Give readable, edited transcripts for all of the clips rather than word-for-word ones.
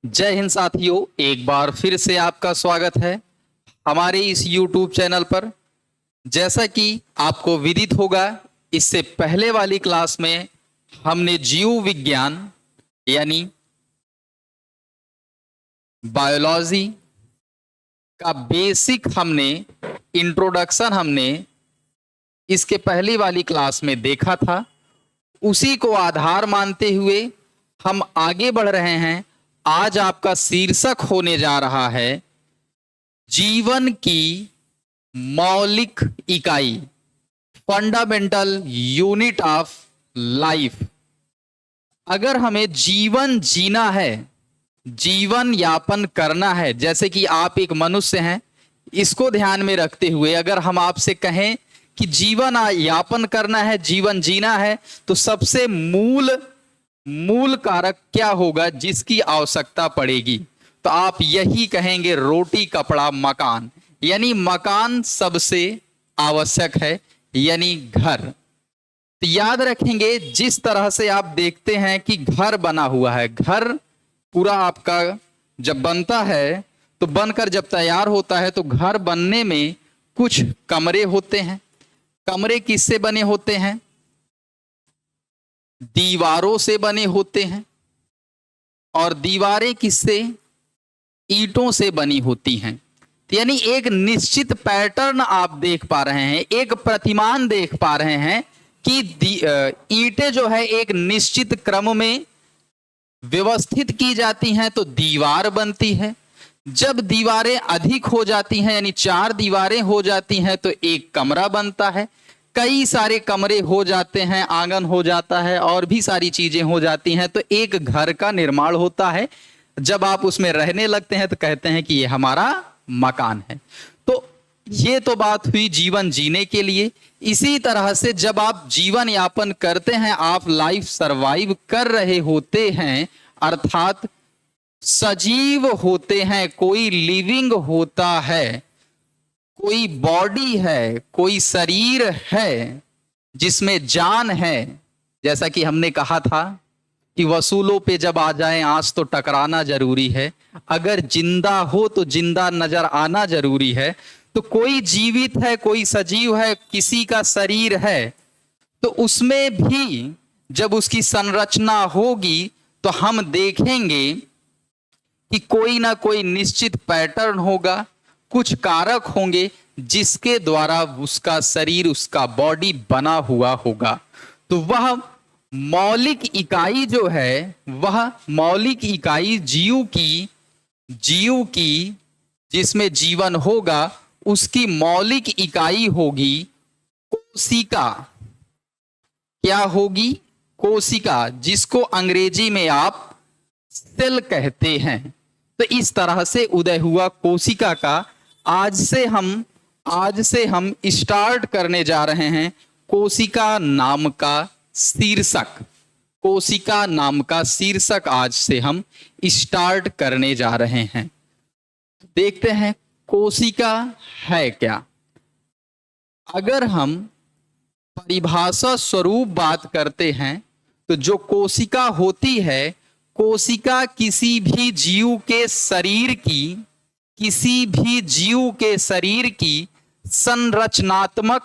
जय हिंद साथियों, एक बार फिर से आपका स्वागत है हमारे इस YouTube चैनल पर। जैसा कि आपको विदित होगा, इससे पहले वाली क्लास में हमने जीव विज्ञान यानी बायोलॉजी का बेसिक इंट्रोडक्शन इसके पहली वाली क्लास में देखा था। उसी को आधार मानते हुए हम आगे बढ़ रहे हैं। आज आपका शीर्षक होने जा रहा है जीवन की मौलिक इकाई, फंडामेंटल यूनिट ऑफ लाइफ। अगर हमें जीवन जीना है, जीवन यापन करना है, जैसे कि आप एक मनुष्य हैं, इसको ध्यान में रखते हुए अगर हम आपसे कहें कि जीवन यापन करना है, जीवन जीना है, तो सबसे मूल कारक क्या होगा जिसकी आवश्यकता पड़ेगी? तो आप यही कहेंगे, रोटी कपड़ा मकान। यानी मकान सबसे आवश्यक है, यानी घर। तो याद रखेंगे, जिस तरह से आप देखते हैं कि घर बना हुआ है, घर पूरा आपका जब बनता है तो बनकर जब तैयार होता है तो घर बनने में कुछ कमरे होते हैं। कमरे किससे बने होते हैं? दीवारों से बने होते हैं। और दीवारें किससे? ईंटों से बनी होती हैं। तो यानी एक निश्चित पैटर्न आप देख पा रहे हैं, एक प्रतिमान देख पा रहे हैं कि ईंटें जो है एक निश्चित क्रम में व्यवस्थित की जाती हैं तो दीवार बनती है। जब दीवारें अधिक हो जाती हैं, यानी 4 दीवारें हो जाती हैं, तो एक कमरा बनता है। कई सारे कमरे हो जाते हैं, आंगन हो जाता है, और भी सारी चीजें हो जाती हैं, तो एक घर का निर्माण होता है। जब आप उसमें रहने लगते हैं तो कहते हैं कि ये हमारा मकान है। तो ये तो बात हुई जीवन जीने के लिए। इसी तरह से जब आप जीवन यापन करते हैं, आप लाइफ सरवाइव कर रहे होते हैं, अर्थात सजीव होते हैं, कोई लिविंग होता है, कोई बॉडी है, कोई शरीर है जिसमें जान है। जैसा कि हमने कहा था कि वसूलों पे जब आ जाए आंच तो टकराना जरूरी है, अगर जिंदा हो तो जिंदा नजर आना जरूरी है। तो कोई जीवित है, कोई सजीव है, किसी का शरीर है, तो उसमें भी जब उसकी संरचना होगी तो हम देखेंगे कि कोई ना कोई निश्चित पैटर्न होगा, कुछ कारक होंगे जिसके द्वारा उसका शरीर, उसका बॉडी बना हुआ होगा। तो वह मौलिक इकाई जो है, वह मौलिक इकाई जीव की जिसमें जीवन होगा, उसकी मौलिक इकाई होगी कोशिका। क्या होगी? कोशिका, जिसको अंग्रेजी में आप सेल कहते हैं। तो इस तरह से उदय हुआ कोशिका का आज से हम स्टार्ट करने जा रहे हैं कोशिका नाम का शीर्षक। कोशिका नाम का शीर्षक आज से हम स्टार्ट करने जा रहे हैं। देखते हैं कोशिका है क्या। अगर हम परिभाषा स्वरूप बात करते हैं तो जो कोशिका होती है, कोशिका किसी भी जीव के शरीर की संरचनात्मक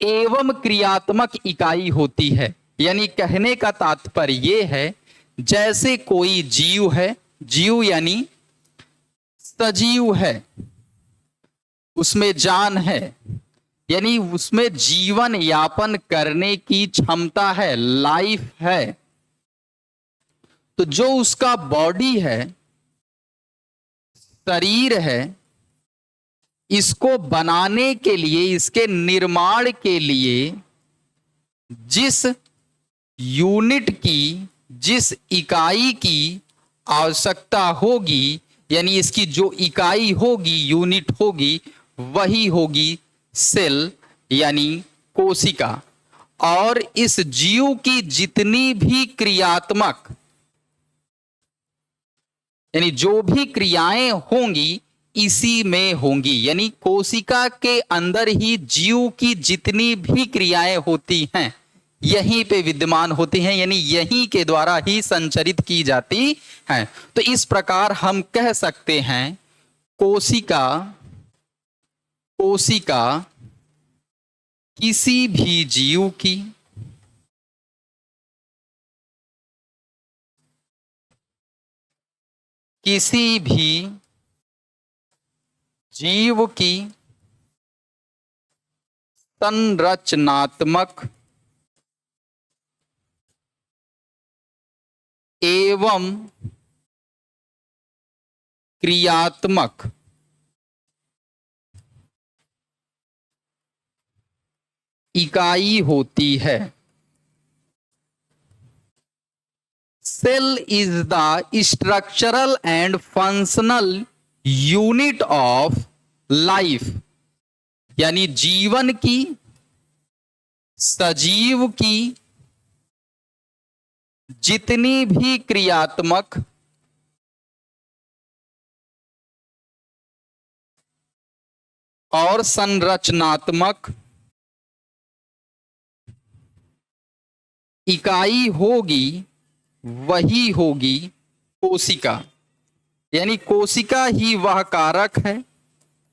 एवं क्रियात्मक इकाई होती है। यानी कहने का तात्पर्य यह है, जैसे कोई जीव है, जीव यानी सजीव है, उसमें जान है, यानी उसमें जीवन यापन करने की क्षमता है, लाइफ है। तो जो उसका बॉडी है, शरीर है, इसको बनाने के लिए, इसके निर्माण के लिए जिस यूनिट की, जिस इकाई की आवश्यकता होगी, यानी इसकी जो इकाई होगी, यूनिट होगी, वही होगी सेल यानी कोशिका। और इस जीव की जितनी भी क्रियात्मक, यानी जो भी क्रियाएं होंगी इसी में होंगी। यानी कोशिका के अंदर ही जीव की जितनी भी क्रियाएं होती हैं, यहीं पे विद्यमान होती हैं, यानी यहीं के द्वारा ही संचरित की जाती हैं। तो इस प्रकार हम कह सकते हैं कोशिका कोशिका किसी भी जीव की किसी भी जीव की संरचनात्मक एवं क्रियात्मक इकाई होती है। Cell is the structural and functional unit of life, यानी जीवन की, सजीव की जितनी भी क्रियात्मक और संरचनात्मक इकाई होगी वही होगी कोशिका। यानी कोशिका ही वह कारक है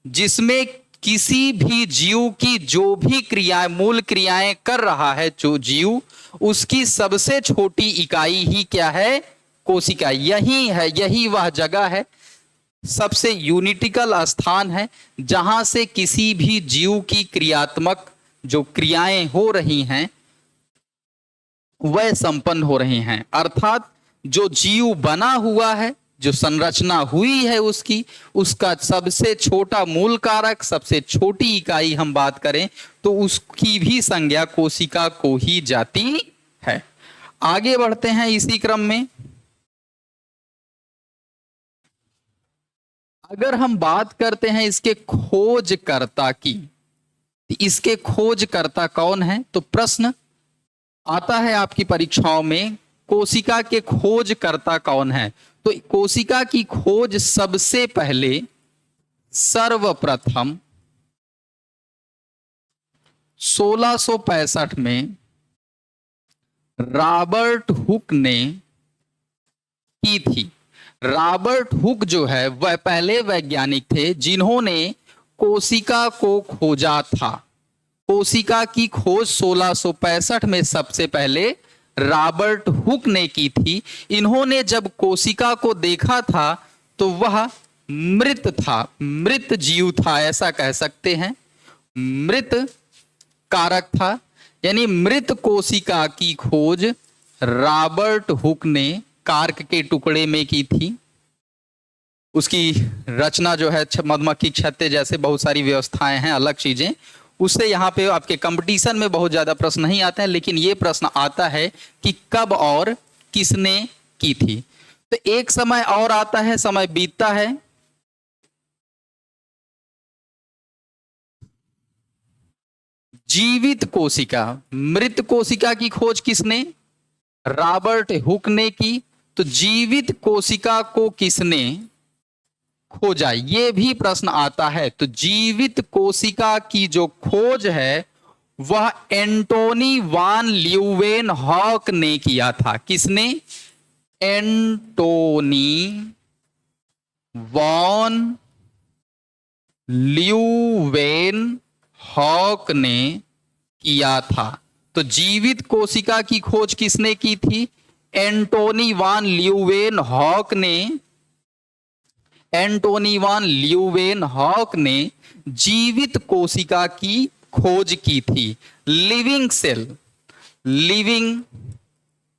जिसमें किसी भी जीव की जो भी क्रियाएं, मूल क्रियाएं कर रहा है जो जीव, उसकी सबसे छोटी इकाई ही क्या है? कोशिका। यही है, यही वह जगह है, सबसे यूनिटिकल स्थान है जहां से किसी भी जीव की क्रियात्मक जो क्रियाएं हो रही हैं वह संपन्न हो रही हैं। अर्थात जो जीव बना हुआ है, जो संरचना हुई है उसकी, उसका सबसे छोटा मूल कारक, सबसे छोटी इकाई हम बात करें तो उसकी भी संज्ञा कोशिका को ही जाती है। आगे बढ़ते हैं इसी क्रम में। अगर हम बात करते हैं इसके खोजकर्ता की, इसके खोजकर्ता कौन है? तो प्रश्न आता है आपकी परीक्षाओं में, कोशिका के खोजकर्ता कौन है? तो कोशिका की खोज सबसे पहले सर्वप्रथम 1665 में रॉबर्ट हुक ने की थी। रॉबर्ट हुक जो है वह पहले वैज्ञानिक थे जिन्होंने कोशिका को खोजा था। कोशिका की खोज 1665 में सबसे पहले रॉबर्ट हुक ने की थी। इन्होंने जब कोशिका को देखा था तो वह मृत था, मृत जीव था, ऐसा कह सकते हैं, मृत कारक था। यानी मृत कोशिका की खोज रॉबर्ट हुक ने कार्क के टुकड़े में की थी। उसकी रचना जो है मधुमक्खी छत्ते जैसे बहुत सारी व्यवस्थाएं हैं, अलग चीजें, उससे यहाँ पे आपके कंपटीशन में बहुत ज्यादा प्रश्न नहीं आते हैं, लेकिन ये प्रश्न आता है कि कब और किसने की थी। तो एक समय और आता है, समय बीतता है, जीवित कोशिका, मृत कोशिका की खोज किसने? रॉबर्ट हुक ने की। तो जीवित कोशिका को किसने खोजा, ये भी प्रश्न आता है। तो जीवित कोशिका की जो खोज है वह एंटोनी वान ल्यूवेनहॉक ने किया था। किसने? एंटोनी वान ल्यूवेनहॉक ने किया था। तो जीवित कोशिका की खोज किसने की थी? एंटोनी वान ल्यूवेनहॉक ने, एंटोनी वान ल्यूवेनहॉक ने जीवित कोशिका की खोज की थी। लिविंग सेल,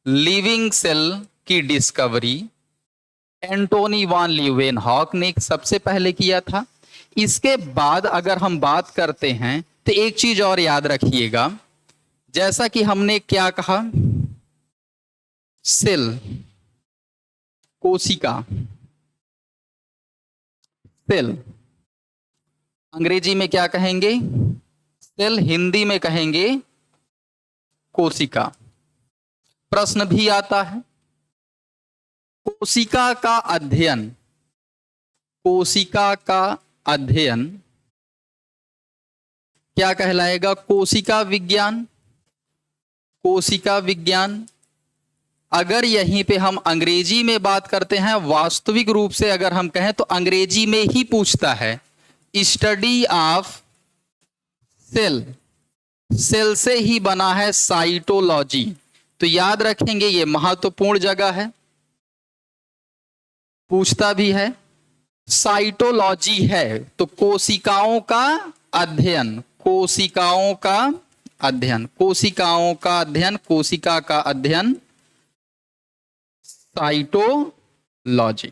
लिविंग सेल की डिस्कवरी एंटोनी वान ल्यूवेनहॉक ने सबसे पहले किया था। इसके बाद अगर हम बात करते हैं तो एक चीज और याद रखिएगा, जैसा कि हमने क्या कहा, सेल, कोशिका, सेल अंग्रेजी में क्या कहेंगे? सेल, हिंदी में कहेंगे कोशिका। प्रश्न भी आता है, कोशिका का अध्ययन, कोशिका का अध्ययन क्या कहलाएगा? कोशिका विज्ञान। कोशिका विज्ञान। अगर यहीं पे हम अंग्रेजी में बात करते हैं, वास्तविक रूप से अगर हम कहें तो अंग्रेजी में ही पूछता है, स्टडी ऑफ सेल, सेल से ही बना है साइटोलॉजी। तो याद रखेंगे ये महत्वपूर्ण जगह है, पूछता भी है। साइटोलॉजी है तो कोशिकाओं का अध्ययन, कोशिकाओं का अध्ययन, कोशिकाओं का अध्ययन, कोशिका का अध्ययन, साइटोलॉजी।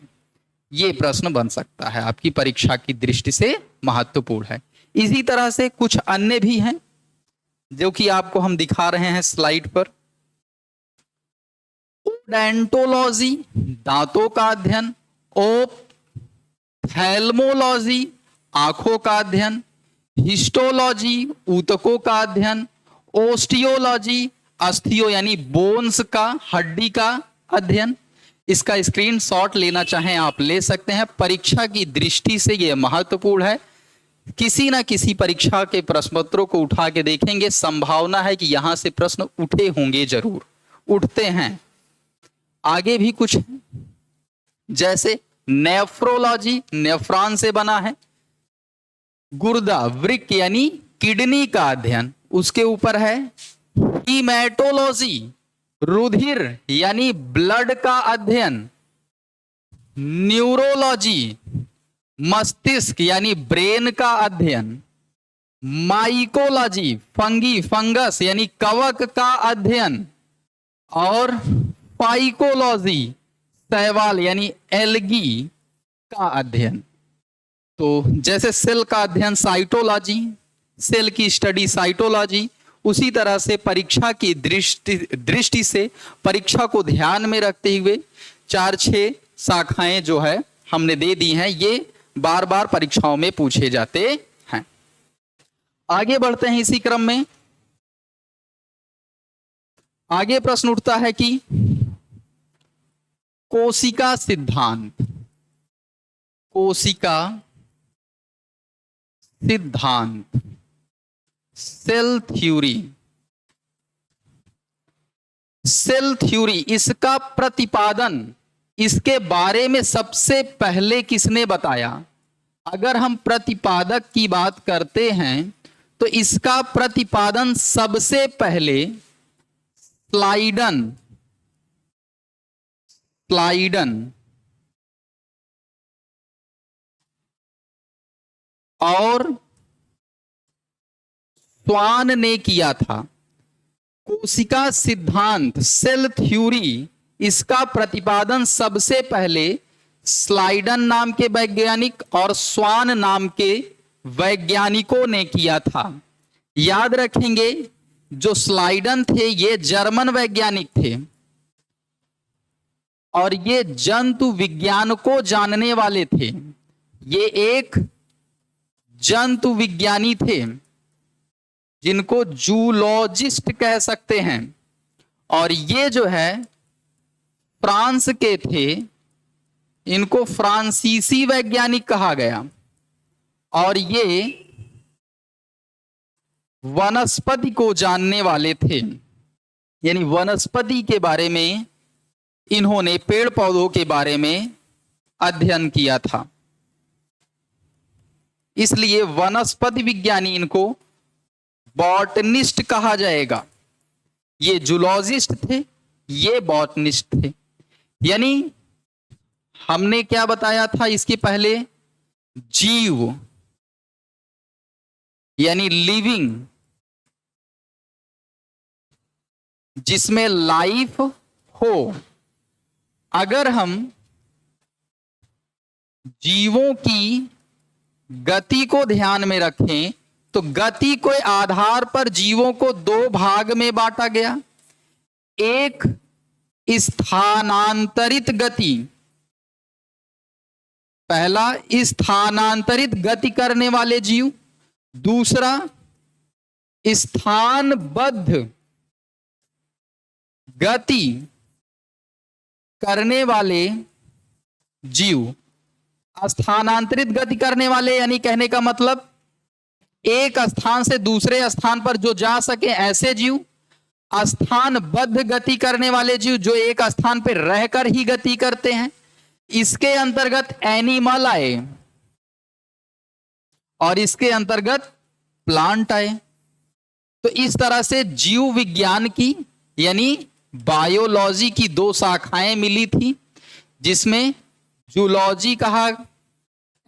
ये प्रश्न बन सकता है, आपकी परीक्षा की दृष्टि से महत्वपूर्ण है। इसी तरह से कुछ अन्य भी हैं जो कि आपको हम दिखा रहे हैं स्लाइड पर। ओडेंटोलॉजी, दांतों का अध्ययन। ओप्थेल्मोलॉजी, आंखों का अध्ययन। हिस्टोलॉजी, ऊतकों का अध्ययन। ओस्टियोलॉजी, अस्थियों यानी बोन्स का, हड्डी का अध्ययन। इसका स्क्रीनशॉट लेना चाहें आप ले सकते हैं, परीक्षा की दृष्टि से यह महत्वपूर्ण है। किसी ना किसी परीक्षा के प्रश्नपत्रों को उठा के देखेंगे, संभावना है कि यहां से प्रश्न उठे होंगे, जरूर उठते हैं। आगे भी कुछ है, जैसे नेफ्रोलॉजी, नेफ्रॉन से बना है। गुर्दा, वृक्क यानी किडनी का अध्ययन, उसके ऊपर है। हीमेटोलॉजी, रुधिर यानी ब्लड का अध्ययन। न्यूरोलॉजी, मस्तिष्क यानी ब्रेन का अध्ययन। माइकोलॉजी, फंगी, फंगस यानी कवक का अध्ययन। और फाइकोलॉजी, शैवाल यानी एल्गी का अध्ययन। तो जैसे सेल का अध्ययन साइटोलॉजी, सेल की स्टडी साइटोलॉजी, उसी तरह से परीक्षा की दृष्टि से परीक्षा को ध्यान में रखते हुए 4-6 शाखाएं जो है हमने दे दी हैं, ये बार बार परीक्षाओं में पूछे जाते हैं। आगे बढ़ते हैं इसी क्रम में। आगे प्रश्न उठता है कि कोशिका सिद्धांत, कोशिका सिद्धांत, सेल थ्योरी, सेल थ्योरी, इसका प्रतिपादन, इसके बारे में सबसे पहले किसने बताया? अगर हम प्रतिपादक की बात करते हैं तो इसका प्रतिपादन सबसे पहले स्लाइडन, और स्वान ने किया था। कोशिका सिद्धांत, सेल थ्योरी, इसका प्रतिपादन सबसे पहले स्लाइडन नाम के वैज्ञानिक और स्वान नाम के वैज्ञानिकों ने किया था। याद रखेंगे, जो स्लाइडन थे ये जर्मन वैज्ञानिक थे और ये जंतु विज्ञान को जानने वाले थे। ये एक जंतु विज्ञानी थे जिनको जूलॉजिस्ट कह सकते हैं, और ये जो है फ्रांस के थे, इनको फ्रांसीसी वैज्ञानिक कहा गया। और ये वनस्पति को जानने वाले थे, यानी वनस्पति के बारे में इन्होंने, पेड़ पौधों के बारे में अध्ययन किया था, इसलिए वनस्पति विज्ञानी, इनको बॉटनिस्ट कहा जाएगा। ये जूलॉजिस्ट थे, ये बॉटनिस्ट थे। यानी हमने क्या बताया था इसके पहले? जीव यानी लिविंग, जिसमें लाइफ हो। अगर हम जीवों की गति को ध्यान में रखें तो गति के आधार पर जीवों को 2 भाग में बांटा गया। एक स्थानांतरित गति, पहला स्थानांतरित गति करने वाले जीव, दूसरा स्थानबद्ध गति करने वाले जीव। स्थानांतरित गति करने वाले यानी कहने का मतलब एक स्थान से दूसरे स्थान पर जो जा सके, ऐसे जीव। स्थानबद्ध गति करने वाले जीव, जो एक स्थान पर रहकर ही गति करते हैं, इसके अंतर्गत एनिमल आए और इसके अंतर्गत प्लांट आए। तो इस तरह से जीव विज्ञान की यानी बायोलॉजी की दो शाखाएं मिली थी, जिसमें जूलॉजी कहा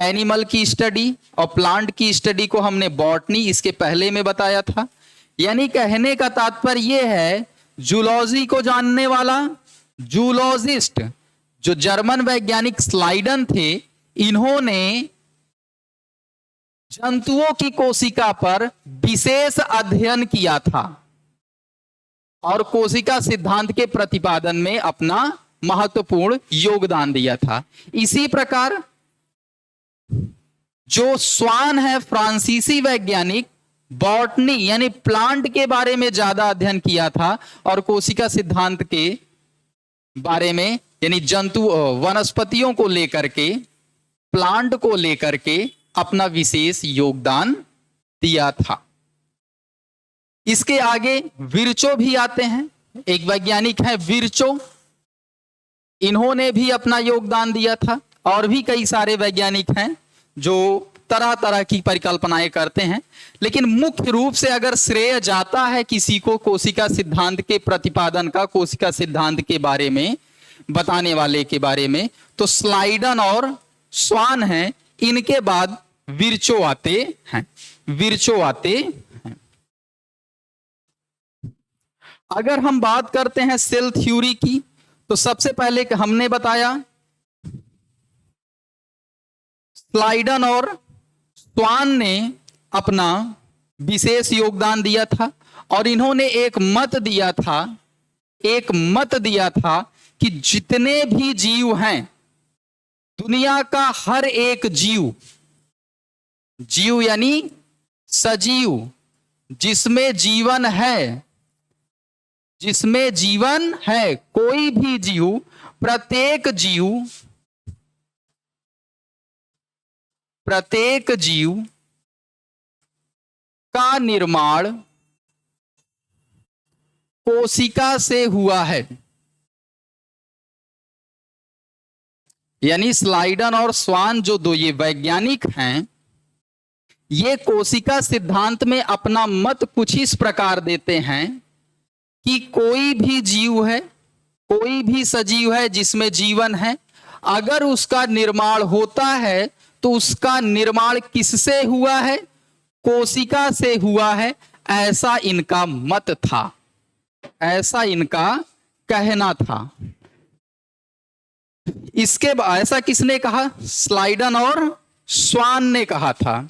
एनिमल की स्टडी और प्लांट की स्टडी को हमने बॉटनी इसके पहले में बताया था। यानी कहने का तात्पर्य यह है, जूलॉजी को जानने वाला जूलॉजिस्ट जो जर्मन वैज्ञानिक स्लाइडन थे, इन्होंने जंतुओं की कोशिका पर विशेष अध्ययन किया था और कोशिका सिद्धांत के प्रतिपादन में अपना महत्वपूर्ण योगदान दिया था। इसी प्रकार जो स्वान है, फ्रांसीसी वैज्ञानिक, बॉटनी यानी प्लांट के बारे में ज्यादा अध्ययन किया था और कोशिका सिद्धांत के बारे में यानी जंतु वनस्पतियों को लेकर के, प्लांट को लेकर के अपना विशेष योगदान दिया था। इसके आगे विर्चो भी आते हैं, एक वैज्ञानिक है विर्चो, इन्होंने भी अपना योगदान दिया था। और भी कई सारे वैज्ञानिक हैं जो तरह तरह की परिकल्पनाएं करते हैं, लेकिन मुख्य रूप से अगर श्रेय जाता है किसी को कोशिका सिद्धांत के प्रतिपादन का, कोशिका सिद्धांत के बारे में बताने वाले के बारे में, तो स्लाइडन और स्वान हैं। इनके बाद विर्चो आते हैं, विर्चो आते हैं। अगर हम बात करते हैं सेल थ्योरी की, तो सबसे पहले हमने बताया स्लाइडन और स्वान ने अपना विशेष योगदान दिया था और इन्होंने एक मत दिया था कि जितने भी जीव हैं, दुनिया का हर एक जीव, जीव यानी सजीव, जिसमें जीवन है, जिसमें जीवन है, कोई भी जीव, प्रत्येक जीव का निर्माण कोशिका से हुआ है। यानी स्लाइडन और स्वान जो दो ये वैज्ञानिक हैं, ये कोशिका सिद्धांत में अपना मत कुछ इस प्रकार देते हैं कि कोई भी जीव है, कोई भी सजीव है जिसमें जीवन है, अगर उसका निर्माण होता है तो उसका निर्माण किससे हुआ है? कोशिका से हुआ है। ऐसा इनका मत था, ऐसा इनका कहना था। इसके बाद ऐसा किसने कहा? स्लाइडन और स्वान ने कहा था।